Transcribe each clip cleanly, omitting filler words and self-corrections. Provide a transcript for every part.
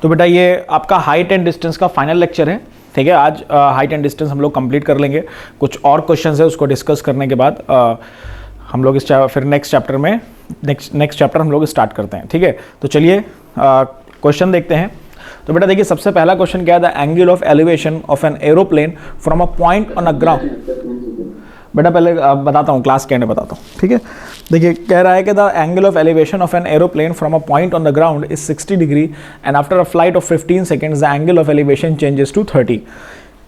तो बेटा ये आपका हाइट एंड डिस्टेंस का फाइनल लेक्चर है, ठीक है। आज हाइट एंड डिस्टेंस हम लोग कंप्लीट कर लेंगे। कुछ और क्वेश्चंस है, उसको डिस्कस करने के बाद हम लोग फिर नेक्स्ट चैप्टर में नेक्स्ट चैप्टर हम लोग स्टार्ट करते हैं, ठीक है। तो चलिए क्वेश्चन देखते हैं। तो बेटा देखिए सबसे पहला क्वेश्चन क्या है, the angle of elevation of an aeroplane from a point on a ground. बेटा पहले बताता हूँ, क्लास के एंड बताता हूँ, ठीक है। देखिए कह रहा है कि the angle of elevation of an aeroplane from a point on the ground is 60 degree and after a flight of 15 seconds the angle of elevation changes to 30।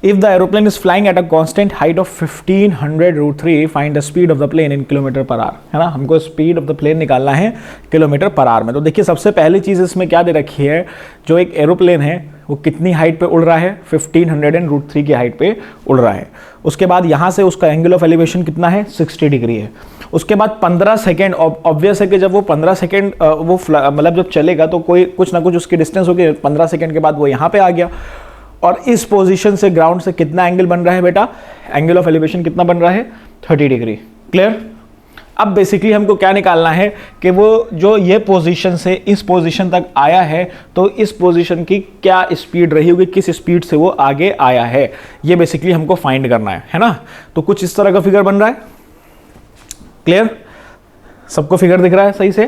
If the aeroplane is flying at a constant height of 1500√3 find the speed of the plane in kilometre per hour, है ना। हमको speed of the plane निकालना है kilometre per our में। तो देखिए सबसे पहली चीज़ इसमें क्या दे रखी है, जो एक एरोप्लेन है वो कितनी हाइट पे उड़ रहा है, 1500√3 की हाइट पे उड़ रहा है। उसके बाद यहाँ से उसका एंगल ऑफ एलिवेशन कितना है, 60 डिग्री है। उसके बाद 15 सेकेंड, ऑब्वियस है कि जब वो 15 सेकेंड वो मतलब जब चलेगा तो कोई कुछ ना कुछ उसकी डिस्टेंस होगी। 15 सेकेंड के बाद वो यहाँ पे आ गया और इस पोजीशन से ग्राउंड से कितना एंगल बन रहा है बेटा, एंगल ऑफ एलिवेशन कितना बन रहा है, 30 डिग्री। क्लियर। अब बेसिकली हमको क्या निकालना है कि वो जो ये पोजीशन से इस पोजीशन तक आया है तो इस पोजीशन की क्या स्पीड रही होगी, किस स्पीड से वो आगे आया है, ये बेसिकली हमको फाइंड करना है ना। तो कुछ इस तरह का फिगर बन रहा है। क्लियर, सबको फिगर दिख रहा है सही से।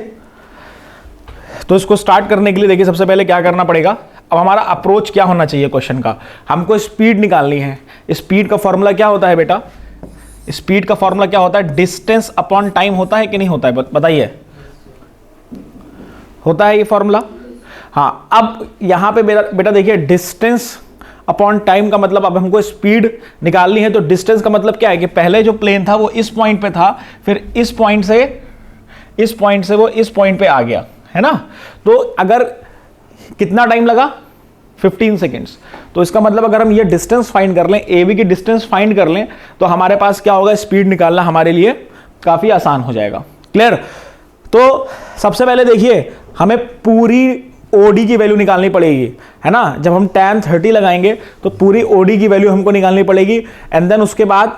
तो इसको स्टार्ट करने के लिए देखिए सबसे पहले क्या करना पड़ेगा, अब हमारा अप्रोच क्या होना चाहिए क्वेश्चन का, हमको स्पीड निकालनी है। स्पीड का फॉर्मूला क्या होता है बेटा, स्पीड का फॉर्मूला क्या होता है, डिस्टेंस अपॉन टाइम होता है कि नहीं होता है, बताइए। होता है ये फॉर्मूला। हाँ, अब यहां पे बेटा देखिए डिस्टेंस अपॉन टाइम का मतलब अब हमको स्पीड निकालनी है। तो डिस्टेंस का मतलब क्या है कि पहले जो प्लेन था वो इस पॉइंट पे था, फिर इस पॉइंट से वो इस पॉइंट पे आ गया, है ना। तो अगर कितना टाइम लगा, 15 सेकेंड्स। तो इसका मतलब अगर हम ये डिस्टेंस फाइंड कर लें, ए बी की डिस्टेंस फाइंड कर लें, तो हमारे पास क्या होगा, स्पीड निकालना हमारे लिए काफी आसान हो जाएगा। क्लियर। तो सबसे पहले देखिए हमें पूरी ओडी की वैल्यू निकालनी पड़ेगी, है ना। जब हम tan 30 लगाएंगे तो पूरी ओडी की वैल्यू हमको निकालनी पड़ेगी एंड देन उसके बाद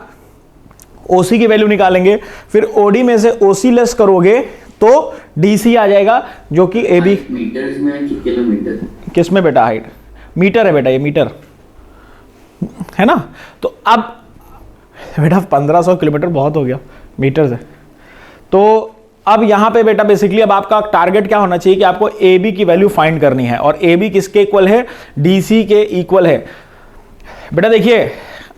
ओसी की वैल्यू निकालेंगे। फिर ओडी में से ओसी लेस करोगे तो डीसी आ जाएगा, जो कि ए बी मीटर्स में कि किलोमीटर, किस में बेटा, हाइट मीटर है बेटा, ये मीटर है ना। तो अब बेटा 1500 किलोमीटर बहुत हो गया मीटर से। तो अब यहां पे बेटा बेसिकली अब आपका टारगेट क्या होना चाहिए कि आपको ए बी की वैल्यू फाइंड करनी है और ए बी किसके इक्वल है, डीसी के इक्वल है। बेटा देखिए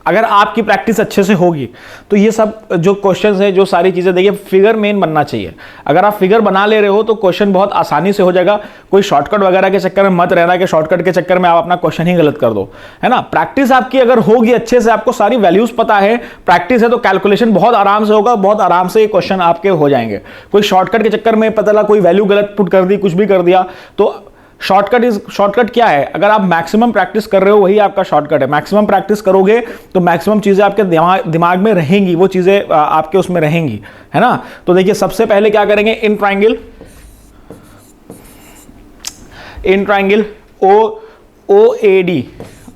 अगर आपकी प्रैक्टिस अच्छे से होगी तो ये सब जो क्वेश्चंस है, जो सारी चीजें, देखिए फिगर मेन बनना चाहिए। अगर आप फिगर बना ले रहे हो तो क्वेश्चन बहुत आसानी से हो जाएगा। कोई शॉर्टकट वगैरह के चक्कर में मत रहना कि शॉर्टकट के चक्कर में आप अपना क्वेश्चन ही गलत कर दो, है ना। प्रैक्टिस आपकी अगर होगी अच्छे से, आपको सारी वैल्यूज पता है, प्रैक्टिस है, तो कैलकुलेशन बहुत आराम से होगा, बहुत आराम से ये क्वेश्चन आपके हो जाएंगे। कोई शॉर्टकट के चक्कर में पता लगा कोई वैल्यू गलत पुट कर दी, कुछ भी कर दिया, तो शॉर्टकट क्या है, अगर आप मैक्सिमम प्रैक्टिस कर रहे हो वही आपका शॉर्टकट है। मैक्सिमम प्रैक्टिस करोगे तो मैक्सिमम चीजें आपके दिमाग में रहेंगी, वो चीजें आपके उसमें रहेंगी, है ना। तो देखिए सबसे पहले क्या करेंगे, इन ट्राइंगल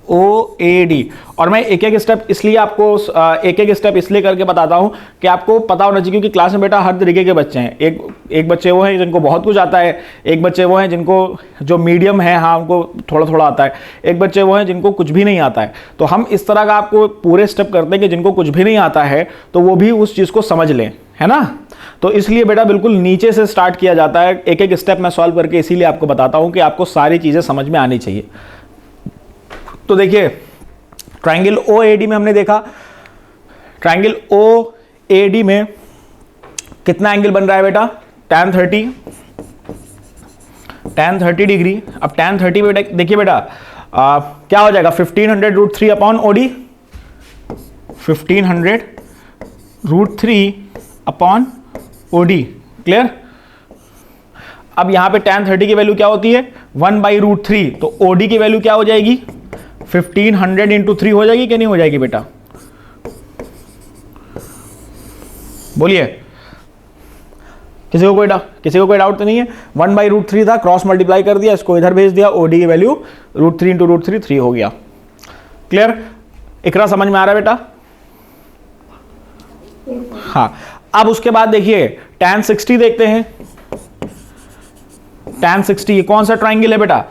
OAD। और मैं एक एक स्टेप इसलिए करके बताता हूं कि आपको पता होना चाहिए, क्योंकि क्लास में बेटा हर तरीके के बच्चे हैं। एक बच्चे वो हैं जिनको बहुत कुछ आता है, एक बच्चे वो हैं जिनको जो मीडियम है, हाँ उनको थोड़ा थोड़ा आता है, एक बच्चे वो हैं जिनको कुछ भी नहीं आता है। तो हम इस तरह का आपको पूरे स्टेप करते हैं कि जिनको कुछ भी नहीं आता है तो वो भी उस चीज़ को समझ लें, है ना। तो इसलिए बेटा बिल्कुल नीचे से स्टार्ट किया जाता है, एक एक स्टेप मैं सॉल्व करके इसीलिए आपको बताता हूँ कि आपको सारी चीज़ें समझ में आनी चाहिए। तो देखिए ट्राइंगल OAD में हमने देखा, ट्राइंगल OAD में कितना एंगल बन रहा है बेटा, tan 30 डिग्री। अब tan 30 बेटा देखिए बेटा क्या हो जाएगा, 1500√3 upon OD, 1500√3 upon OD। Clear. अब यहां पे tan 30 की वैल्यू क्या होती है, 1/√3। तो OD की वैल्यू क्या हो जाएगी, 1500 इंटू 3 हो जाएगी कि नहीं हो जाएगी बेटा, बोलिए। किसी को कोई डाउट तो नहीं है। 1/√3 था, क्रॉस मल्टीप्लाई कर दिया, इसको इधर भेज दिया, OD की वैल्यू √3 इंटू √3 3 हो गया। क्लियर। इकरा समझ में आ रहा है बेटा। हाँ, अब उसके बाद देखिए tan 60 देखते हैं। tan 60 ये कौन सा ट्राइंगल है बेटा,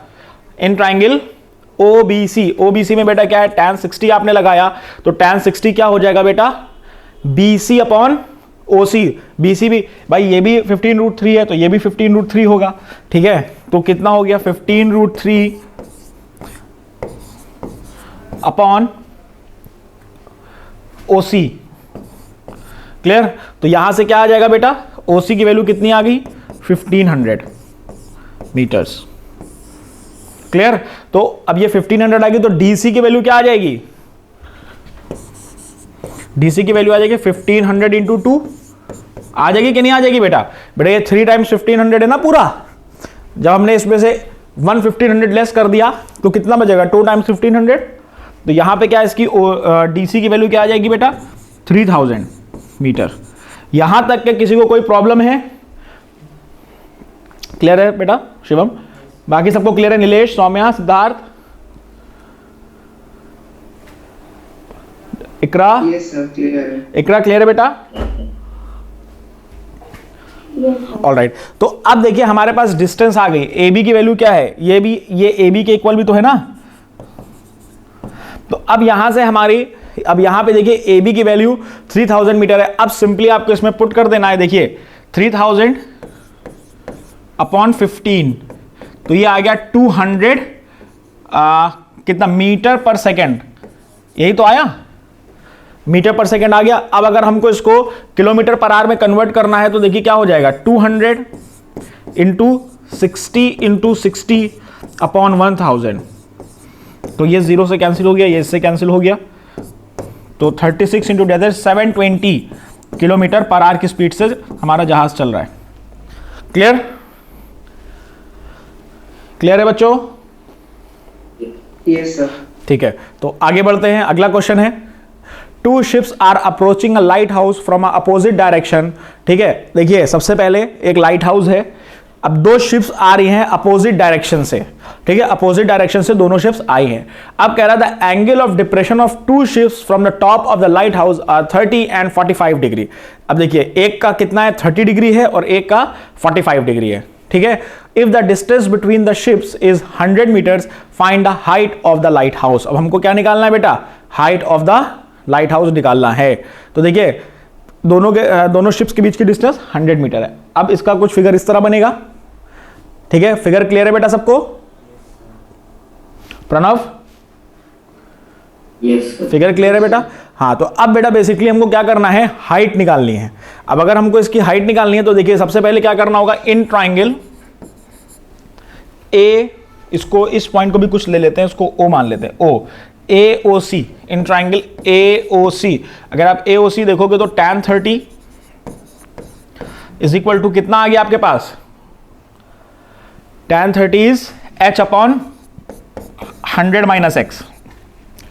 इन ट्राइंगल ओबीसी। ओबीसी में बेटा क्या है, tan 60 आपने लगाया तो tan 60 क्या हो जाएगा बेटा, BC अपॉन OC। BC भी भाई ये भी 15√3 है तो ये भी 15√3 होगा, ठीक है। तो कितना हो गया 15√3 अपॉन OC। क्लियर। तो यहां से क्या आ जाएगा बेटा, OC की वैल्यू कितनी आ गई 1500 मीटर्स। क्लियर। तो अब ये 1500 आ गई तो DC की वैल्यू क्या आ जाएगी, DC की वैल्यू आ जाएगी 1500 इंटू 2 आ जाएगी कि नहीं आ जाएगी बेटा। बेटा ये 3 टाइम्स 1500 है ना पूरा। जब हमने इसमें से 1500 लेस कर दिया तो कितना बचेगा 2 टाइम्स 1500। तो यहां पे क्या इसकी DC की वैल्यू क्या आ जाएगी बेटा 3000 मीटर। यहां तक के किसी को कोई प्रॉब्लम है, क्लियर है बेटा शिवम, बाकी सबको क्लियर है, नीलेश, सौम्या, सिद्धार्थ, इकरा। यस सर क्लियर है। इकरा क्लियर है बेटा। All right. तो अब देखिए हमारे पास डिस्टेंस आ गई, ए बी की वैल्यू क्या है, ये भी ये ए बी के इक्वल भी तो है ना। तो अब यहां से हमारी, अब यहां पे देखिए ए बी की वैल्यू 3000 मीटर है। अब सिंपली आपको इसमें पुट कर देना है, देखिए 3000 अपॉन 15 तो ये आ गया 200 कितना मीटर पर सेकेंड, यही तो आया, मीटर पर सेकेंड आ गया। अब अगर हमको इसको किलोमीटर पर आवर में कन्वर्ट करना है तो देखिए क्या हो जाएगा 200 इंटू 60 अपॉन 1000। तो ये 0 से कैंसिल हो गया, ये इससे कैंसिल हो गया, तो 36 इंटू 720 किलोमीटर पर आवर की स्पीड से हमारा जहाज चल रहा है। क्लियर, क्लियर है बच्चों। Yes sir. ठीक है, तो आगे बढ़ते हैं। अगला क्वेश्चन है, 2 ships are approaching a lighthouse from a opposite direction. ठीक है, देखिए सबसे पहले एक लाइट हाउस है, अब 2 शिप्स आ रही हैं अपोजिट डायरेक्शन से। ठीक है, अपोजिट डायरेक्शन से दोनों शिप्स आई हैं। अब कह रहा था angle of depression of 2 ships from the top of the lighthouse are 30 and 45 degree. अब देखिए एक का कितना है 30 डिग्री है और एक का 45 डिग्री है। ठीक है, if the distance between the ships is 100 metres find the height of the lighthouse. अब हमको क्या निकालना है बेटा, height of the lighthouse निकालना है। तो देखिए दोनों शिप्स के बीच की डिस्टेंस 100 मीटर है। अब इसका कुछ फिगर इस तरह बनेगा। ठीक है, फिगर क्लियर है बेटा सबको, Pranav? Yes sir. Figure clear है बेटा। हाँ, तो अब बेटा बेसिकली हमको क्या करना है, हाइट निकालनी है। अब अगर हमको इसकी हाइट निकालनी है तो देखिए सबसे पहले क्या करना होगा, इन ट्राइंगल ए, इसको इस पॉइंट को भी कुछ ले लेते हैं, इसको ओ मान लेते हैं, ओ AOC, इन ट्राइंगल AOC। अगर आप AOC देखोगे तो tan 30 इज इक्वल टू कितना आ गया आपके पास, tan 30 is h upon 100 minus x।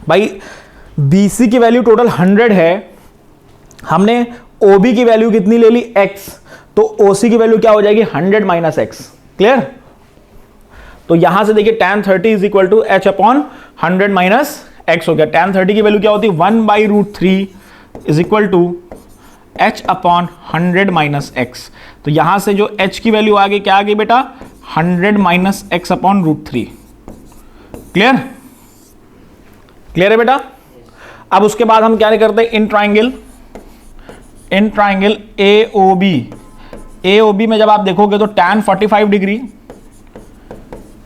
भाई BC की वैल्यू टोटल 100 है, हमने OB की वैल्यू कितनी ले ली x, तो OC की वैल्यू क्या हो जाएगी 100 माइनस x। क्लियर। तो यहां से देखिए tan 30 is equal to h upon 100 minus x हो गया। tan 30 की वैल्यू क्या होती है 1/√3 is equal to h upon 100 minus x। तो यहां से जो h की वैल्यू आ गई क्या आ गई बेटा 100 minus x upon √3। Clear, clear है बेटा। अब उसके बाद हम क्या करते हैं, इन ट्राइंगल AOB में जब आप देखोगे तो tan 45 degree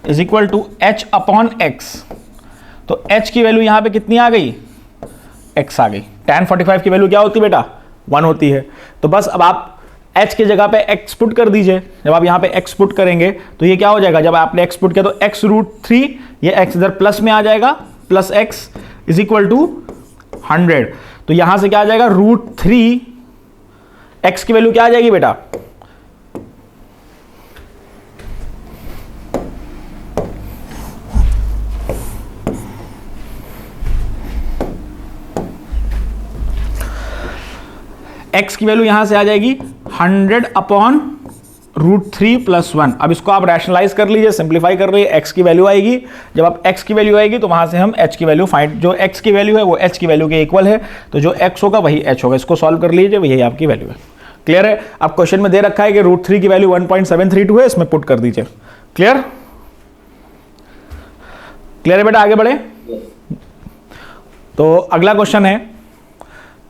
is equal to h upon x। तो h की वैल्यू यहां पे कितनी आ गई, x आ गई। tan 45 की वैल्यू क्या होती है बेटा 1 होती है। तो बस अब आप h की जगह पे x पुट कर दीजिए। जब आप यहां पे x पुट करेंगे तो ये क्या हो जाएगा, जब आपने x पुट किया तो x√3, ये x इधर प्लस में आ जाएगा, plus x is equal to 100। तो यहां से क्या आ जाएगा √3, x की वैल्यू क्या आ जाएगी बेटा, x की वैल्यू यहां से आ जाएगी 100 अपॉन √3 प्लस 1। अब इसको आप रैशनलाइज कर लीजिए, सिंप्लीफाई कर लीजिए, x की वैल्यू आएगी। जब आप x की वैल्यू आएगी तो वहां से हम h की वैल्यू फाइंड, जो x की वैल्यू है वो h की वैल्यू के इक्वल है, तो जो x होगा वही h होगा। इसको सॉल्व कर लीजिए, वही आपकी वैल्यू है। क्लियर है। अब क्वेश्चन में दे रखा है कि √3 की वैल्यू 1.732 है, इसमें पुट कर दीजिए। क्लियर, क्लियर है बेटा, आगे बढ़े। तो अगला क्वेश्चन है,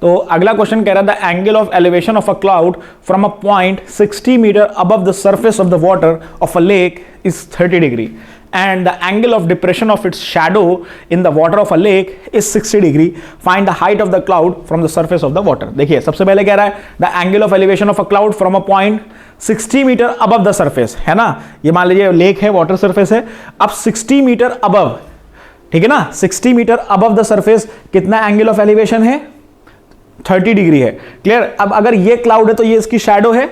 तो अगला क्वेश्चन कह रहा था angle of elevation of a cloud from a point 60 metre above the surface of the water of a lake is 30 degree and the angle of depression of its shadow in the water of a lake is 60 degree. Find the height of the cloud from the surface of the water. देखिए सबसे पहले कह रहा है the angle of elevation of a cloud from a point 60 metre above the surface, है ना, ये मान लीजिए लेक है, वाटर सरफेस है, अब 60 मीटर above, ठीक है ना, 60 मीटर above the surface कितना एंगल ऑफ एलिवेशन है, 30 डिग्री है। क्लियर। अब अगर ये क्लाउड है तो ये इसकी शैडो है,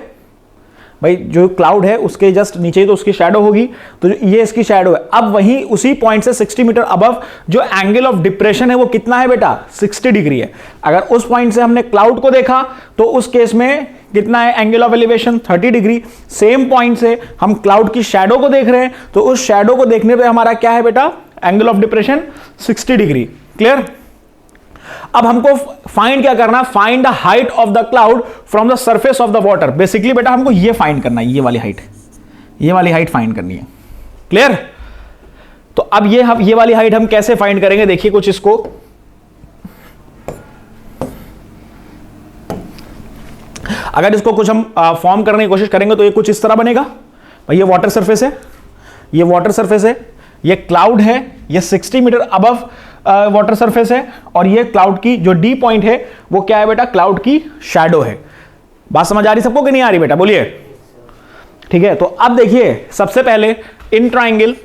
भाई जो क्लाउड है उसके जस्ट नीचे ही तो उसकी शैडो होगी, तो ये इसकी शैडो है। अब वहीं उसी पॉइंट से 60 मीटर अबव जो एंगल ऑफ डिप्रेशन है वो कितना है बेटा, 60 डिग्री है। अगर उस पॉइंट से हमने क्लाउड को देखा तो उस केस में कितना है angle of elevation, 30 degree. Same point से हम क्लाउड की शैडो को देख रहे हैं तो उस शैडो को देखने पे हमारा क्या है बेटा, angle of depression 60 degree. Clear. अब हमको फाइंड क्या करना, find the height of the cloud from the surface of the water. Basically बेटा हमको ये फाइंड करना है, ये वाली हाइट फाइंड करनी है। क्लियर। तो अब ये वाली हाइट हम कैसे फाइंड करेंगे, देखिए कुछ इसको, अगर इसको कुछ हम फॉर्म करने की कोशिश करेंगे तो ये कुछ इस तरह बनेगा। भाई ये वाटर सरफेस है, ये वाटर सरफेस है, ये क्लाउड है, ये 60 मीटर अबव वाटर सरफेस है, और ये क्लाउड की जो डी पॉइंट है वो क्या है बेटा, क्लाउड की शैडो है। बात समझ आ रही सबको कि नहीं आ रही बेटा, बोलिए। ठीक है, तो अब देखिए सबसे पहले इन ट्राइंगल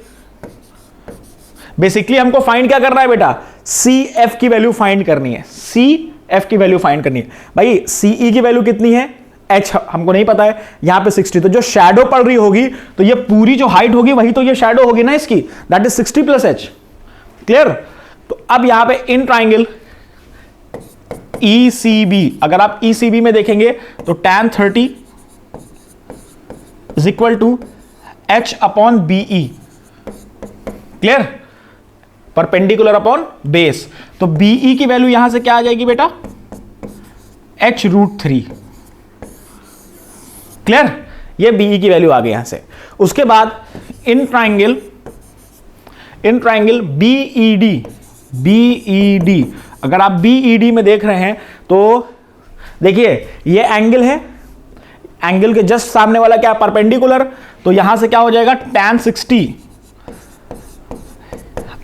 बेसिकली हमको फाइंड क्या करना है बेटा, सी एफ की वैल्यू फाइंड करनी है, सी एफ की वैल्यू फाइंड करनी है। भाई सीई की वैल्यू कितनी है, एच हमको नहीं पता है, यहां पे 60, तो जो शैडो पड़ रही होगी तो ये पूरी जो हाइट होगी वही तो ये शैडो होगी ना इसकी, that is 60 plus H. Clear. तो अब यहां पे इन ट्राइंगल ECB, अगर आप ECB में देखेंगे तो tan 30 is equal to H upon BE। Clear. Perpendicular upon base, तो BE की वैल्यू यहां से क्या आ जाएगी बेटा, H√3। क्लियर। ये BE की वैल्यू आ गई यहां से। उसके बाद इन ट्राइंगल BED, अगर आप BED में देख रहे हैं तो देखिए ये एंगल है, एंगल के जस्ट सामने वाला क्या, परपेंडिकुलर, तो यहां से क्या हो जाएगा tan 60।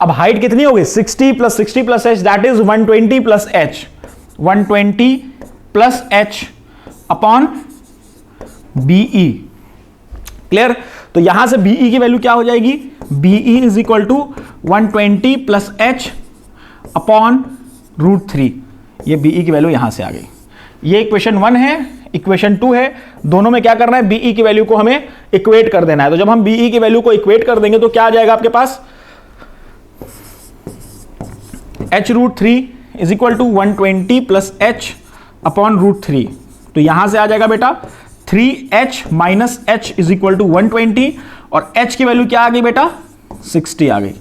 अब हाइट कितनी होगी, 60 plus H, that is 120 plus H, 120 plus h upon BE। Clear. तो यहां से BE की वैल्यू क्या हो जाएगी, BE is equal to 120 plus h upon √3। ये BE की वैल्यू यहां से आ गई। ये इक्वेशन 1 है, इक्वेशन 2 है, दोनों में क्या करना है, BE की वैल्यू को हमें इक्वेट कर देना है। तो जब हम BE की वैल्यू को इक्वेट कर देंगे तो क्या आ जाएगा आपके पास, H√3 is equal to 120 plus h upon √3। तो यहां से आ जाएगा बेटा 3h minus h is equal to 120, और h की वैल्यू क्या आ गई बेटा, 60 आ गई।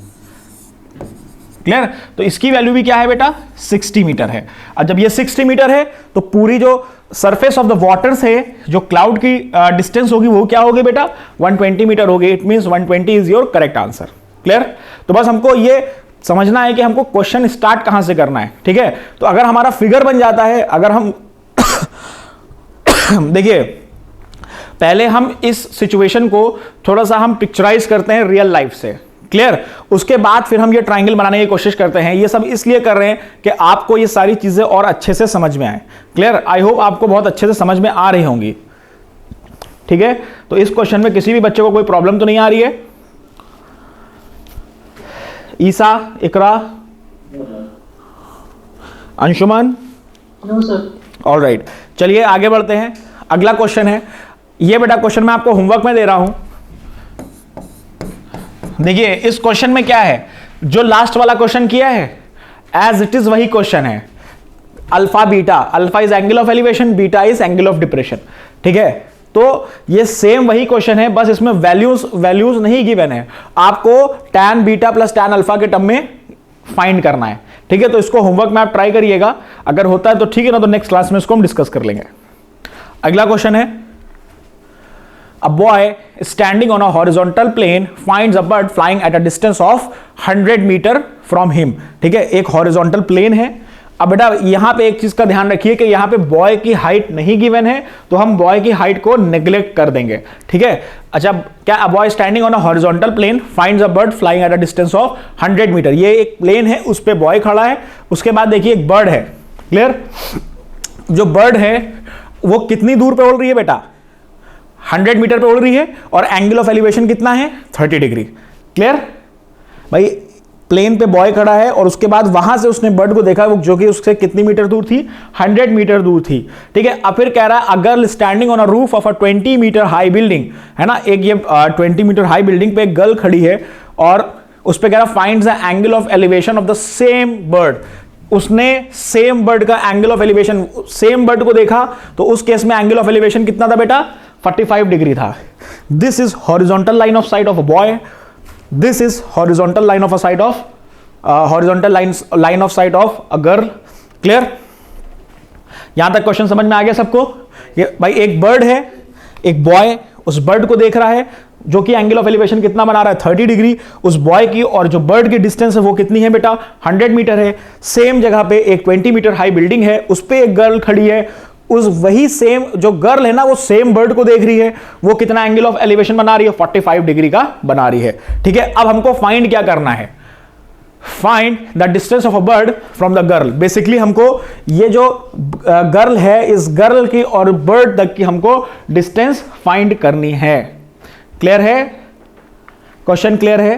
क्लियर। तो इसकी वैल्यू भी क्या है बेटा, 60 मीटर है। अब जब ये 60 मीटर है तो पूरी जो सरफेस ऑफ द वाटर से जो क्लाउड की डिस्टेंस होगी वो क्या होगी बेटा, 120 मीटर होगी। It means 120 is your correct answer. Clear. तो बस हमको ये समझना है कि हमको क्वेश्चन स्टार्ट कहां से करना है। ठीक है, तो अगर हमारा फिगर बन जाता है, अगर हम देखिए पहले हम इस सिचुएशन को थोड़ा सा हम पिक्चराइज करते हैं रियल लाइफ से। क्लियर। उसके बाद फिर हम ये ट्राइंगल बनाने की कोशिश करते हैं। ये सब इसलिए कर रहे हैं कि आपको ये सारी चीजें और अच्छे से समझ में आए। क्लियर। आई होप आपको बहुत अच्छे से समझ में आ रही होंगी। ठीक है, तो इस क्वेश्चन में किसी भी बच्चे को कोई प्रॉब्लम तो नहीं आ रही है। Isa, Iqra, Anshuman, no sir. All right, चलिए आगे बढ़ते हैं। अगला क्वेश्चन है, ये बेटा क्वेश्चन मैं आपको होमवर्क में दे रहा हूं। देखिए इस क्वेश्चन में क्या है, जो लास्ट वाला क्वेश्चन किया है एज इट इज वही क्वेश्चन है। Alpha beta, alpha is angle of elevation, beta is angle of depression. ठीक है, तो ये सेम वही क्वेश्चन है, बस इसमें वैल्यूज नहीं गिवन है। आपको tan beta plus tan alpha के टर्म में फाइंड करना है। ठीक है, तो इसको होमवर्क में आप ट्राई करिएगा, अगर होता है तो ठीक है, ना तो नेक्स्ट क्लास में इसको हम डिस्कस कर लेंगे। अगला क्वेश्चन है, a boy standing on a horizontal plane finds a bird flying at a distance of 100 metre from him. ठीक है, एक हॉरिजॉन्टल प्लेन है। अब बेटा यहां पे एक चीज का ध्यान रखिए कि यहां पे बॉय की हाइट नहीं गिवन है, तो हम बॉय की हाइट को नेग्लेक्ट कर देंगे। ठीक है, अच्छा क्या, a boy standing on a horizontal plane finds a bird flying at a distance of 100 metre. ये एक प्लेन है, उस पे बॉय खड़ा है। उसके बाद देखिए एक बर्ड है। क्लियर? जो बर्ड है वो कितनी दूर पे उड़ रही है बेटा? 100 मीटर पे उड़ रही है, और एंगल ऑफ एलिवेशन कितना है? 30 डिग्री। क्लियर भाई? प्लेन पे बॉय खड़ा है और उसके बाद वहां से उसने बर्ड को देखा, वो जो कि उससे कितनी मीटर दूर थी? 100 मीटर दूर थी। ठीक है, अब फिर कह रहा है a girl standing on a roof of a 20 metre high building, है ना, एक ये 20 मीटर हाई बिल्डिंग पे एक गर्ल खड़ी है और उस पे कह रहा finds the angle of elevation of the same bird. उसने सेम बर्ड का angle of elevation, same bird को देखा, तो उस केस में एंगल ऑफ एलिवेशन कितना था बेटा? 45 डिग्री था। This is horizontal line of site of a boy, this is horizontal line of a site of horizontal line of site of a girl. Clear? यहां तक क्वेश्चन समझ में आ गया सबको? ये भाई एक बर्ड है, एक बॉय उस बर्ड को देख रहा है, जो कि एंगल ऑफ एलिवेशन कितना बना रहा है? 30 डिग्री। उस बॉय की और जो बर्ड की डिस्टेंस है वो कितनी है बेटा? 100 मीटर है। सेम जगह पे एक 20 मीटर हाई बिल्डिंग है, उस पे एक गर्ल खड़ी है। उस वही सेम जो गर्ल है ना, वो सेम बर्ड को देख रही है, वो कितना एंगल ऑफ एलिवेशन बना रही है? 45 डिग्री का बना रही है। ठीक है, अब हमको फाइंड क्या करना है? Find the distance of a bird from the girl. Basically हमको ये जो गर्ल है, इस गर्ल की और बर्ड तक की हमको डिस्टेंस फाइंड करनी है। क्लियर है? क्वेश्चन क्लियर है?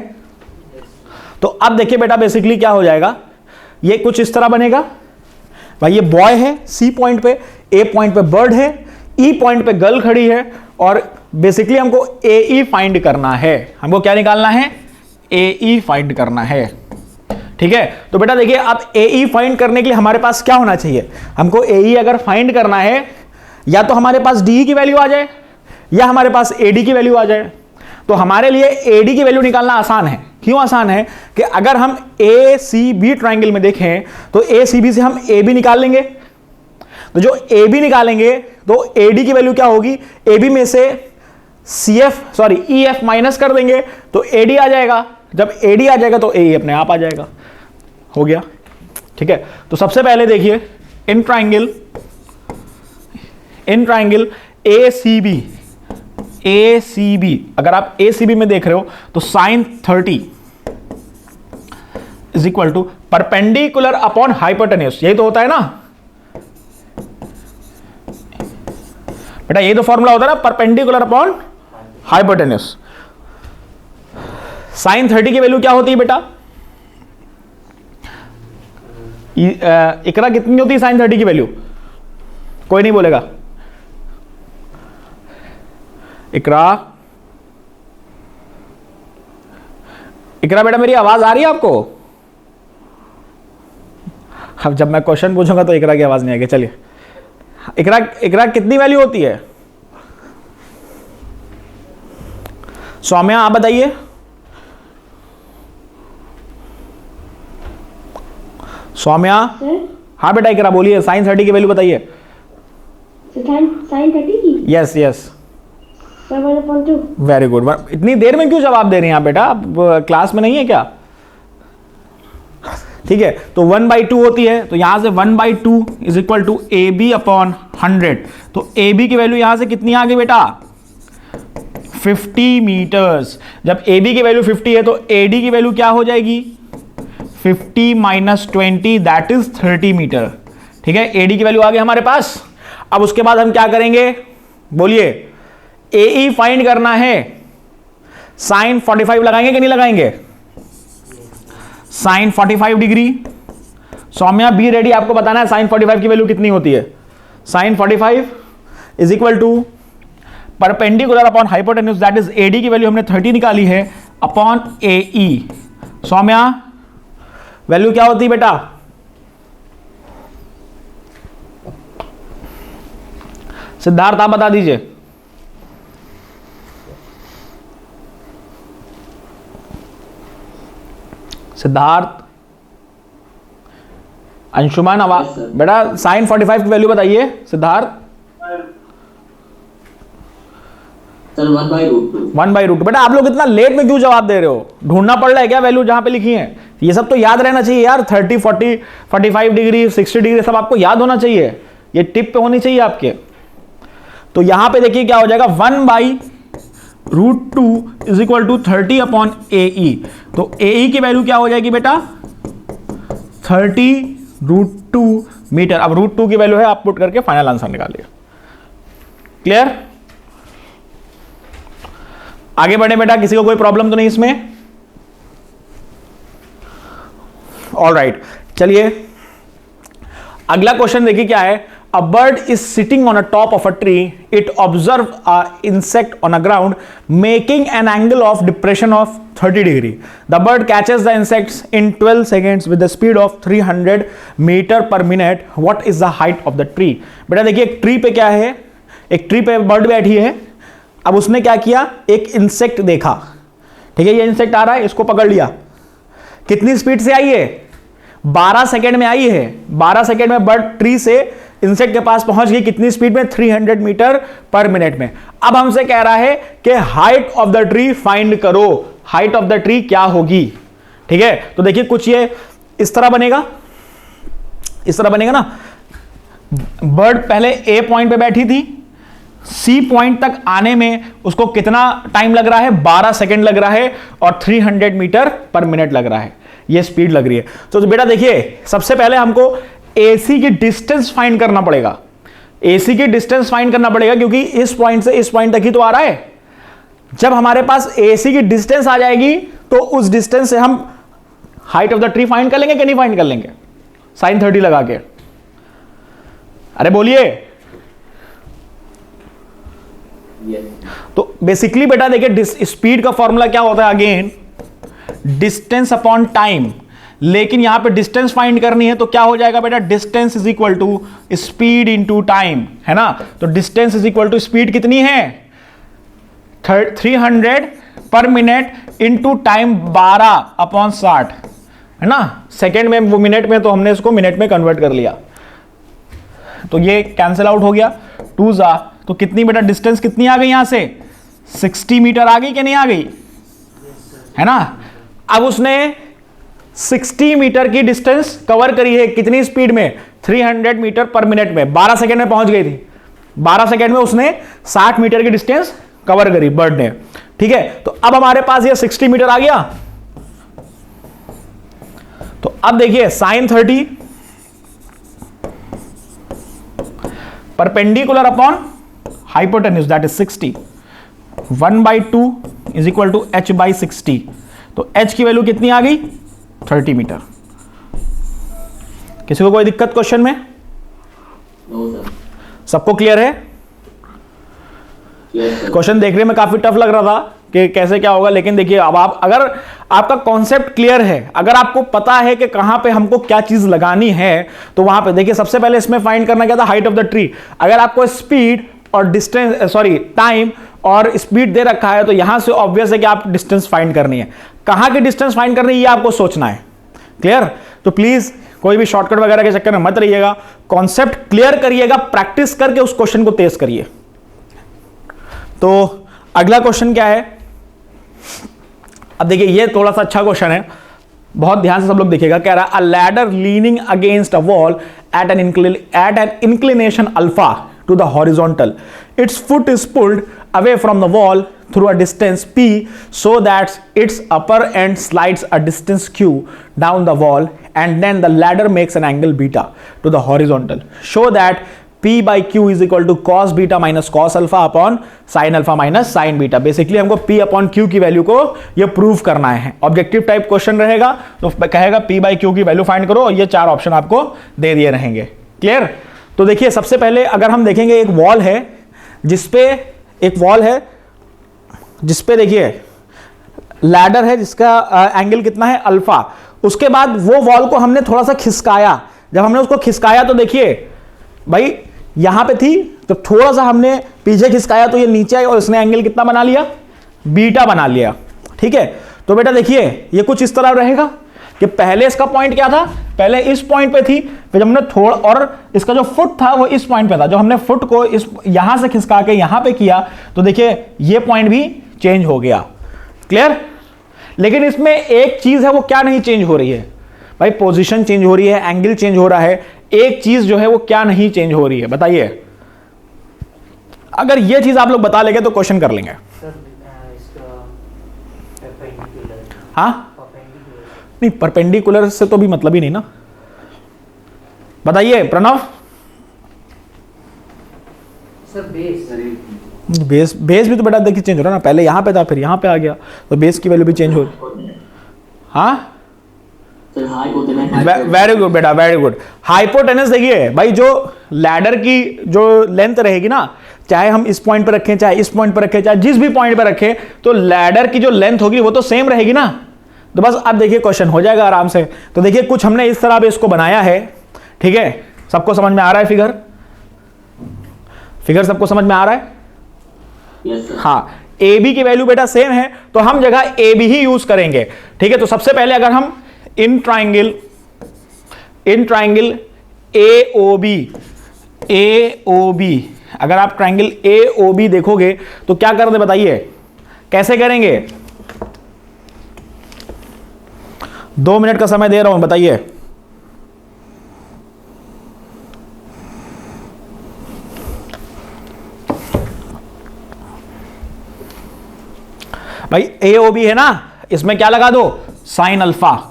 तो अब देखिए बेटा बेसिकली क्या हो जाएगा, ये कुछ इस तरह बनेगा। भाई ये बॉय है सी पॉइंट पे, ए पॉइंट पे बर्ड है, ई पॉइंट पे गर्ल खड़ी है, और बेसिकली हमको ए ई फाइंड करना है। हमको क्या निकालना है? ए ई फाइंड करना है। ठीक है, तो बेटा देखिए अब ए ई फाइंड करने के लिए हमारे पास क्या होना चाहिए? हमको ए ई अगर फाइंड करना है, या तो हमारे पास डी की वैल्यू आ जाए, या हमारे पास एडी की वैल्यू आ जाए। तो हमारे लिए एडी की वैल्यू निकालना आसान है। क्यों आसान है? कि अगर हम ए सी बी ट्राइंगल में देखें तो ए सी बी से हम ए बी निकाल लेंगे। तो जो ए बी निकालेंगे तो एडी की वैल्यू क्या होगी? ए बी में से C F sorry E F minus कर देंगे तो एडी आ जाएगा। जब एडी आ जाएगा तो ए अपने आप आ जाएगा। हो गया? ठीक है, तो सबसे पहले देखिए in triangle A C B, अगर आप ए सी बी में देख रहे हो तो sine 30 is equal to perpendicular upon hypotenuse. यही तो होता है ना बेटा, यही तो फॉर्मूला होता है ना, परपेंडिकुलर अपॉन हाइपोटेन्यूज। साइन 30 की वैल्यू क्या होती है बेटा? इकरा कितनी होती है साइन 30 की वैल्यू? कोई नहीं बोलेगा। इकरा बेटा मेरी आवाज आ रही है आपको? अब जब मैं क्वेश्चन पूछूंगा तो इकरा की आवाज नहीं आएगी। चलिए, इकरा कितनी वैल्यू होती है? सौम्या आप बताइए। सौम्या? हाँ बेटा इकरा बोलिए, साइन 30 की वैल्यू बताइए। साइन 30 की? Yes yes, 1/2। Very good. इतनी देर में क्यों जवाब दे रही हैं आप बेटा? आप क्लास में नहीं है क्या? ठीक है, तो 1/2 होती है, तो यहां से 1/2 is equal to A B upon 100। तो ए बी की वैल्यू यहां से कितनी आ गई बेटा? 50 मीटर्स। जब ए बी की वैल्यू 50 है तो ए डी की वैल्यू क्या हो जाएगी? 50 माइनस 20 दैट इज 30 मीटर। ठीक है, ए डी की वैल्यू आ गई हमारे पास। अब उसके बाद हम क्या करेंगे? बोलिए, ए ई फाइंड करना है। साइन 45 लगाएंगे कि नहीं लगाएंगे? Sine 45 degree. Soumya be ready, आपको बताना है साइन 45 की वैल्यू कितनी होती है। Sine 45 is equal to perpendicular upon hypotenuse that is AD की वैल्यू हमने 30 निकाली है upon A E. Soumya value क्या होती है बेटा? सिद्धार्थ आप बता दीजिए। सिद्धार्थ, अंशुमान आवाज बेटा साइन 45 की वैल्यू बताइए। सिद्धार्थ सर 1/√2। 1/√2। बेटा आप लोग इतना लेट में क्यों जवाब दे रहे हो? ढूंढना पड़ रहा है क्या वैल्यू जहां पे लिखी है? ये सब तो याद रहना चाहिए यार। 30, 40, 45 डिग्री, 60 डिग्री सब आपको याद होना चाहिए, ये टिप पे होनी चाहिए आपके। तो यहां पे देखिए क्या हो जाएगा, 1/√2 इज इक्वल टू 30/AE। तो AE की वैल्यू क्या हो जाएगी बेटा? 30√2 मीटर। अब √2 की वैल्यू है, आप पुट करके फाइनल आंसर निकालिए। क्लियर? आगे बढ़े बेटा, किसी को कोई प्रॉब्लम तो नहीं इसमें? ऑल राइट, चलिए अगला क्वेश्चन देखिए क्या है। A bird is sitting on a top of a tree, it observe a insect on a ground making an angle of depression of 30 degree. The bird catches the insects in 12 seconds with the speed of 300 metre per minute. What is the height of the tree? बेटा देखिए एक tree पे क्या है, एक tree पे bird बैठी है। अब उसने क्या किया, एक इंसेक्ट देखा, ठीक है, ये इंसेक्ट आ रहा है, इसको पकड़ लिया। कितनी स्पीड से आई है? 12 सेकेंड में आई है। 12 सेकेंड में बर्ड ट्री से इंसेक्ट के पास पहुंच गई, कितनी स्पीड में? 300 मीटर पर मिनट में। अब हमसे कह रहा है कि height of the tree find करो। हाइट ऑफ द ट्री क्या होगी? ठीक है, तो देखिए कुछ ये इस तरह बनेगा, इस तरह बनेगा ना। बर्ड पहले ए पॉइंट पे बैठी थी, सी पॉइंट तक आने में उसको कितना टाइम लग रहा है? 12 सेकेंड लग रहा है, और 300 मीटर पर मिनट लग रहा है, ये स्पीड लग रही है। तो बेटा देखिए सबसे पहले हमको AC की डिस्टेंस फाइंड करना पड़ेगा। AC की डिस्टेंस फाइंड करना पड़ेगा, क्योंकि इस पॉइंट से इस पॉइंट तक ही तो आ रहा है। जब हमारे पास AC की डिस्टेंस आ जाएगी तो उस डिस्टेंस से हम height of the tree find कर लेंगे कि नहीं फाइंड कर लेंगे? sin 30 लगा के, अरे बोलिए। तो बेसिकली बेटा देखिए स्पीड का फॉर्मूला क्या होता है? Again distance upon time. लेकिन यहां पे डिस्टेंस फाइंड करनी है तो क्या हो जाएगा बेटा? Distance is equal to speed into time, है ना। तो distance is equal to speed कितनी है? 300 पर मिनट इंटू टाइम 12/60, है ना। सेकेंड में वो मिनट में, तो हमने इसको मिनट में कन्वर्ट कर लिया, तो ये कैंसिल आउट हो गया। 2 जा, तो कितनी बेटा डिस्टेंस कितनी आ गई? यहां से 60 मीटर आ गई कि नहीं आ गई? है ना। अब उसने 60 मीटर की डिस्टेंस कवर करी है, कितनी स्पीड में? 300 मीटर पर मिनट में। 12 सेकेंड में पहुंच गई थी। 12 सेकेंड में उसने 60 मीटर की डिस्टेंस कवर करी बर्ड ने, ठीक है। तो अब हमारे पास ये 60 मीटर आ गया। तो अब देखिए sin 30 perpendicular upon hypotenuse, that is 60। 1/2 is equal to h/60। तो h की वैल्यू कितनी आ गई? 30 मीटर। किसी को कोई दिक्कत क्वेश्चन में? No sir. सबको क्लियर है? क्वेश्चन देखने में काफी टफ लग रहा था कि कैसे क्या होगा, लेकिन देखिए अब आप, अगर आपका कॉन्सेप्ट क्लियर है, अगर आपको पता है कि कहां पे हमको क्या चीज लगानी है, तो वहां पे देखिए सबसे पहले इसमें फाइंड करना क्या था? Height of the tree. अगर आपको स्पीड और डिस्टेंस, सॉरी टाइम और स्पीड दे रखा है, तो यहां से ऑब्वियस है कि आप डिस्टेंस फाइंड करनी है। कहां की डिस्टेंस फाइंड करनी है ये आपको सोचना है। क्लियर? तो प्लीज कोई भी शॉर्टकट वगैरह के चक्कर में मत रहिएगा, कॉन्सेप्ट क्लियर करिएगा, प्रैक्टिस करके उस क्वेश्चन को तेज करिए। तो अगला क्वेश्चन क्या है? अब देखिए ये थोड़ा सा अच्छा क्वेश्चन है, बहुत ध्यान से सब लोग देखिएगा। कह रहा है अ ladder leaning against a wall at N inclination alpha to the horizontal, its foot is pulled away from the wall through a distance p so that its upper end slides a distance q down the wall, and then the ladder makes an angle beta to the horizontal. Show that p by q is equal to cos beta minus cos alpha upon sin alpha minus sin beta. Basically हमको p upon q की value को ये prove करना है। Objective type question रहेगा, तो कहेगा p by q की वैल्यू फाइंड करो, और ये 4 ऑप्शन आपको दे दिए रहेंगे। क्लियर? तो देखिए सबसे पहले अगर हम देखेंगे, एक वॉल है जिसपे, एक वॉल है जिसपे देखिए लैडर है जिसका एंगल कितना है? अल्फा। उसके बाद वो वॉल को हमने थोड़ा सा खिसकाया। जब हमने उसको खिसकाया तो देखिए भाई यहां पे थी, तो थोड़ा सा हमने पीछे खिसकाया तो ये नीचे आई, और इसने एंगल कितना बना लिया? बीटा बना लिया। ठीक है, तो बेटा देखिए ये कुछ इस तरह रहेगा। कि पहले इसका पॉइंट क्या था, पहले इस पॉइंट पे थी, फिर जब हमने थोड़ा, और इसका जो फुट था वो इस पॉइंट पे था, जब हमने फुट को इस यहां से खिसका के यहां पे किया तो देखिए ये पॉइंट भी चेंज हो गया। क्लियर? लेकिन इसमें एक चीज है वो क्या नहीं चेंज हो रही है भाई, पोजीशन चेंज हो रही है, एंगल चेंज हो रहा है, एक चीज जो है वो क्या नहीं चेंज हो रही है, बताइए। अगर ये चीज आप लोग बता लेंगे तो क्वेश्चन कर लेंगे। हाँ नहीं, परपेंडिकुलर से तो भी मतलब ही नहीं ना। बताइए प्रणव। सर बेस भी तो बेटा देखिए चेंज हो रहा है ना, पहले यहां पे था फिर यहां पे आ गया, तो बेस की वैल्यू भी चेंज हो रही। हाँ वेरी गुड बेटा, वेरी गुड। हाइपोटेनस देखिए भाई, जो लैडर की जो लेंथ रहेगी ना, चाहे हम इस पॉइंट पर रखें, चाहे इस पॉइंट पर रखें, चाहे जिस भी पॉइंट पर रखें, तो लैडर की जो लेंथ होगी वो तो सेम रहेगी ना। तो बस अब देखिए क्वेश्चन हो जाएगा आराम से। तो देखिए कुछ हमने इस तरह इसको बनाया है, ठीक है, सबको समझ में आ रहा है? फिगर सबको समझ में आ रहा है? Yes, sir. हाँ, ए बी की वैल्यू बेटा सेम है तो हम जगह ए बी ही यूज करेंगे, ठीक है। तो सबसे पहले अगर हम in triangle A O B अगर आप ट्राइंगल ए ओ बी देखोगे तो क्या कर दे, बताइए कैसे करेंगे? 2 मिनट का समय दे रहा हूं, बताइए। भाई ए ओ बी है ना, इसमें क्या लगा दो, साइन अल्फा।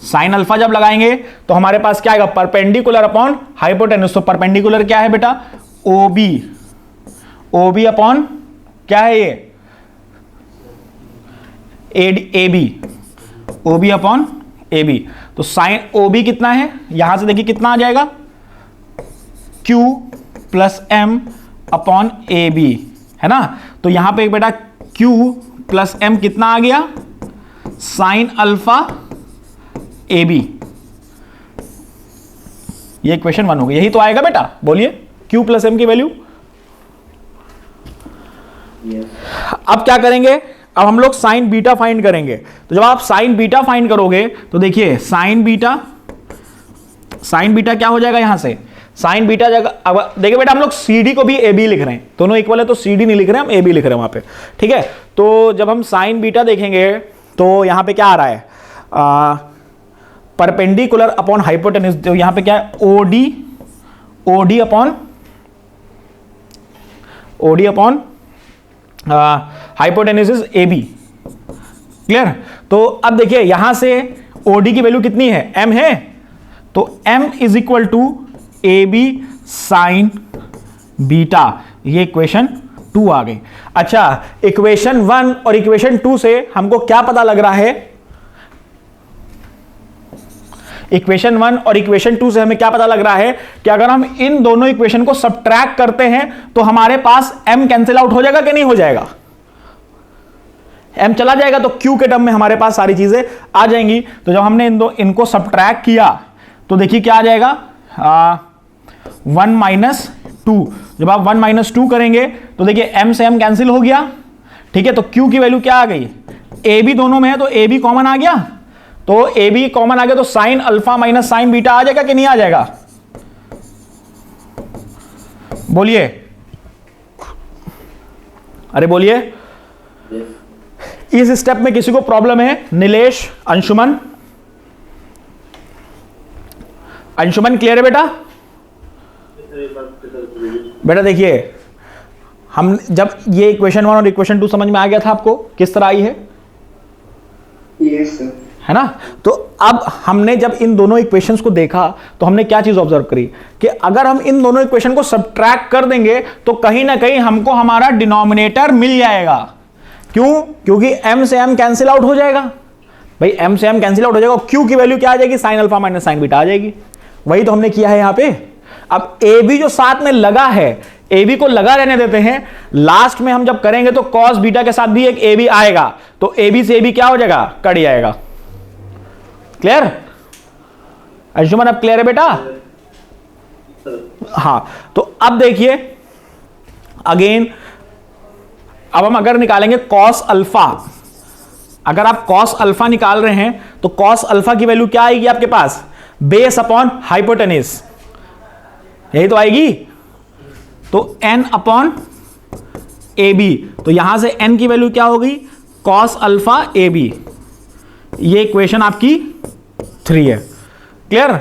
साइन अल्फा जब लगाएंगे तो हमारे पास क्या आएगा, परपेंडिकुलर अपॉन हाइपोटेनस। तो परपेंडिकुलर क्या है बेटा, ओ बी अपॉन क्या है ये, A B, O B upon A B. तो साइन ओ बी कितना है, यहां से देखिए कितना आ जाएगा, Q plus M upon A B, है ना। तो यहां पे बेटा Q प्लस M कितना आ गया, साइन अल्फा ए बी। ये इक्वेशन 1 हो गई, यही तो आएगा बेटा, बोलिए Q प्लस M की वैल्यू। अब क्या करेंगे, अब हम लोग साइन बीटा फाइंड करेंगे। तो जब आप साइन बीटा फाइंड करोगे तो देखिए साइन बीटा क्या हो जाएगा, यहां से साइन बीटा जगह, अब देखिए बेटा हम लोग CD को भी AB लिख रहे हैं, दोनों इक्वल है तो CD नहीं लिख रहे हैं, हम AB लिख रहे हैं वहां पे, ठीक है। तो जब हम साइन बीटा देखेंगे तो यहां पे क्या आ रहा है, परपेंडिकुलर अपॉन हाइपोटेनस। तो यहां पे क्या है, OD upon hypotenuse is AB। Clear? तो अब देखिए यहां से OD की वैल्यू कितनी है, M है, तो M is equal to AB sine beta. ये इक्वेशन 2 आ गई। अच्छा, इक्वेशन 1 और इक्वेशन 2 से हमको क्या पता लग रहा है, इक्वेशन 1 और इक्वेशन 2 से हमें क्या पता लग रहा है कि अगर हम इन दोनों इक्वेशन को सब्ट्रैक्ट करते हैं तो हमारे पास M कैंसिल आउट हो जाएगा कि नहीं हो जाएगा, M चला जाएगा तो Q के टर्म में हमारे पास सारी चीजें आ जाएंगी। तो जब हमने इनको सब्ट्रैक्ट किया तो देखिए क्या आ जाएगा, 1 माइनस 2। जब आप 1 माइनस 2 करेंगे तो देखिए M से M कैंसिल हो गया, ठीक है। तो Q की वैल्यू क्या आ गई, AB दोनों में है तो AB कॉमन आ गया, तो AB कॉमन आ गया तो sine alpha minus sine beta आ जाएगा कि नहीं आ जाएगा, बोलिए, अरे बोलिए। इस स्टेप में किसी को प्रॉब्लम है, नीलेश, अंशुमन क्लियर है बेटा? बेटा देखिए, हम जब ये इक्वेशन 1 और इक्वेशन 2 समझ में आ गया था आपको किस तरह आई है, यस सर, है ना। तो अब हमने जब इन दोनों इक्वेशंस को देखा तो हमने क्या चीज ऑब्जर्व करी कि अगर हम इन दोनों इक्वेशन को सब्ट्रैक्ट कर देंगे तो कहीं ना कहीं हमको हमारा डिनोमिनेटर मिल जाएगा। क्यों? क्योंकि M से M कैंसिल आउट हो जाएगा, भाई M से M कैंसिल आउट हो जाएगा, Q की वैल्यू क्या आ जाएगी, sine alpha minus sine beta आ जाएगी। वही तो हमने किया है यहां पे। अब AB जो साथ में लगा है, AB को लगा रहने देते हैं, लास्ट में हम जब करेंगे तो cos बीटा के साथ भी एक AB आएगा, तो AB से AB क्या हो जाएगा, कट जाएगा। क्लियर? अंशुमन अब क्लियर है बेटा? हाँ, तो अब देखिए अगेन, अब हम अगर निकालेंगे cos अल्फा, अगर आप कॉस अल्फा निकाल रहे हैं तो कॉस अल्फा की वैल्यू क्या आएगी आपके पास, बेस अपॉन हाइपोटेनिस, यही तो आएगी। तो n अपॉन ए बी, तो यहां से n की वैल्यू क्या होगी, कॉस अल्फा ए बी। ये इक्वेशन आपकी 3 है। क्लियर।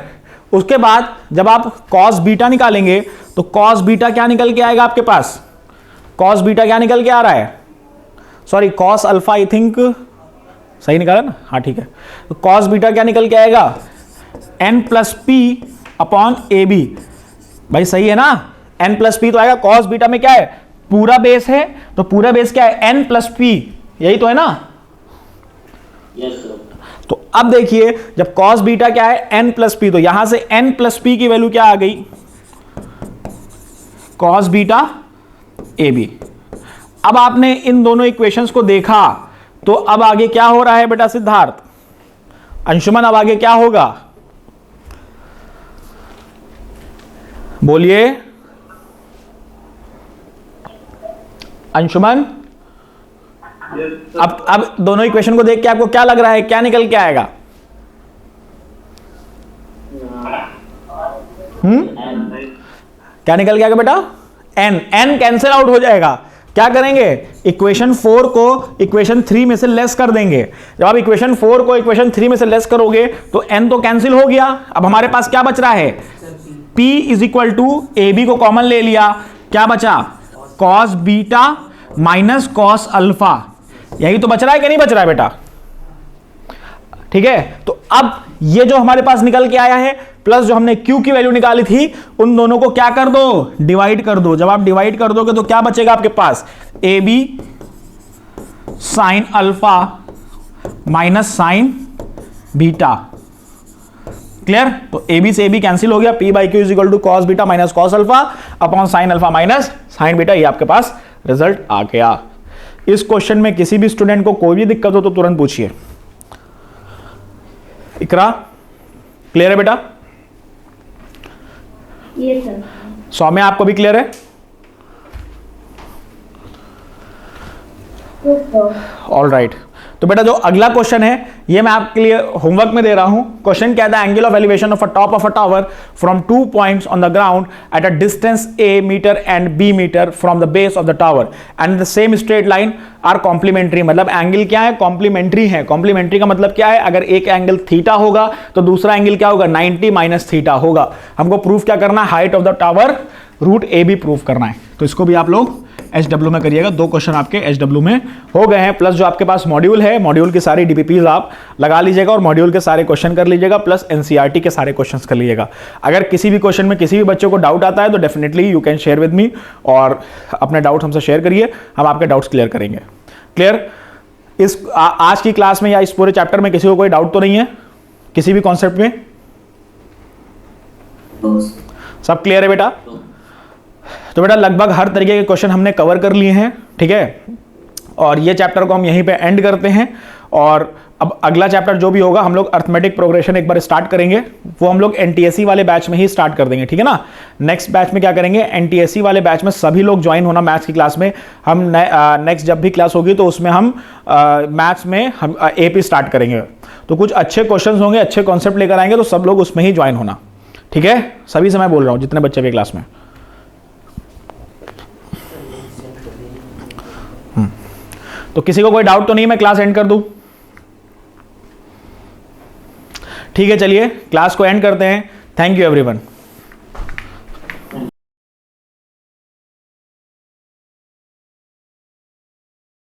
उसके बाद जब आप कॉस बीटा निकालेंगे तो कॉस बीटा क्या निकल के आएगा आपके पास, कॉस बीटा क्या निकल के आ रहा है, sorry cos alpha, I think सही निकाला ना, हाँ ठीक है। तो कॉस बीटा क्या निकल के आएगा, n plus P upon A B. भाई सही है ना, n प्लस पी तो आएगा, कॉस बीटा में क्या है, पूरा बेस है, तो पूरा बेस क्या है, n प्लस पी, यही तो है ना। Yes sir. तो अब देखिए जब कॉस बीटा क्या है, n प्लस पी, तो यहां से n प्लस पी की वैल्यू क्या आ गई, कॉस बीटा ए बी। अब आपने इन दोनों इक्वेशंस को देखा, तो अब आगे क्या हो रहा है बेटा सिद्धार्थ, अंशुमन अब आगे क्या होगा, बोलिए अंशुमन। अब दोनों इक्वेशन को देख के आपको क्या लग रहा है, क्या निकल के आएगा, क्या निकल के आएगा बेटा, n कैंसिल आउट हो जाएगा। क्या करेंगे, इक्वेशन 4 को इक्वेशन 3 में से लेस कर देंगे। जब आप इक्वेशन 4 को इक्वेशन 3 में से लेस करोगे तो n तो कैंसिल हो गया, अब हमारे पास क्या बच रहा है, p is equal to A B को कॉमन ले लिया, क्या बचा, cos beta minus cos alpha, यही तो बच रहा है कि नहीं बच रहा है बेटा। ठीक है, तो अब ये जो हमारे पास निकल के आया है प्लस जो हमने Q की वैल्यू निकाली थी, उन दोनों को क्या कर दो, डिवाइड कर दो। जब आप डिवाइड कर दोगे तो क्या बचेगा आपके पास, a b sine alpha minus sine beta. Clear. तो ए बी से ए बी कैंसिल हो गया, p by q is equal to cos beta minus cos alpha upon sine alpha minus sine beta. ये आपके पास रिजल्ट आ गया। इस question में किसी भी स्टूडेंट को कोई भी दिक्कत हो तो तुरंत पूछिए। इकरा क्लियर है बेटा, ये सर। सौम्य आपको भी क्लियर है, ऑल राइट। तो बेटा जो अगला क्वेश्चन है ये मैं आपके लिए होमवर्क में दे रहा हूं। क्वेश्चन क्या था, angle of elevation of a top of a tower from 2 points on the ground at a distance a metre and b metre from the base of the tower and the same straight line are complementary. मतलब angle क्या है, complementary है। Complementary का मतलब क्या है, अगर एक एंगल थीटा होगा तो दूसरा एंगल क्या होगा, 90 माइनस थीटा होगा। हमको प्रूफ क्या करना है, height of the tower root A B proof करना है। तो इसको भी आप लोग HW में करिएगा। 2 क्वेश्चन आपके HW में हो गए हैं, प्लस जो आपके पास मॉड्यूल है, मॉड्यूल की सारी DPPs आप लगा लीजिएगा और मॉड्यूल के सारे क्वेश्चन कर लीजिएगा, प्लस NCERT के सारे क्वेश्चंस कर लीजिएगा। अगर किसी भी क्वेश्चन में किसी भी बच्चे को डाउट आता है तो definitely you can share with me, और अपने डाउट हमसे शेयर करिए, हम आपके डाउट्स क्लियर करेंगे। क्लियर। इस आज की क्लास में या इस पूरे चैप्टर में किसी को कोई डाउट तो नहीं है किसी भी कॉन्सेप्ट में, सब क्लियर है बेटा। तो बेटा लगभग हर तरीके के क्वेश्चन हमने कवर कर लिए हैं, ठीक है। और ये चैप्टर को हम यहीं पे एंड करते हैं, और अब अगला चैप्टर जो भी होगा हम लोग अर्थमेटिक प्रोग्रेशन एक बार स्टार्ट करेंगे, वो हम लोग NTSE वाले बैच में ही स्टार्ट कर देंगे, ठीक है ना। नेक्स्ट बैच में क्या करेंगे, NTSE वाले बैच में सभी लोग ज्वाइन होना मैथ्स की क्लास में। हम नेक्स्ट जब भी क्लास होगी तो उसमें हम मैथ्स में हम AP स्टार्ट करेंगे। तो कुछ अच्छे क्वेश्चन होंगे, अच्छे कॉन्सेप्ट लेकर आएंगे, तो सब लोग उसमें ही ज्वाइन होना, ठीक है। सभी से मैं बोल रहा हूँ जितने बच्चे भी क्लास में। तो किसी को कोई डाउट तो नहीं, मैं क्लास एंड कर दूं, ठीक है। चलिए क्लास को एंड करते हैं। Thank you everyone.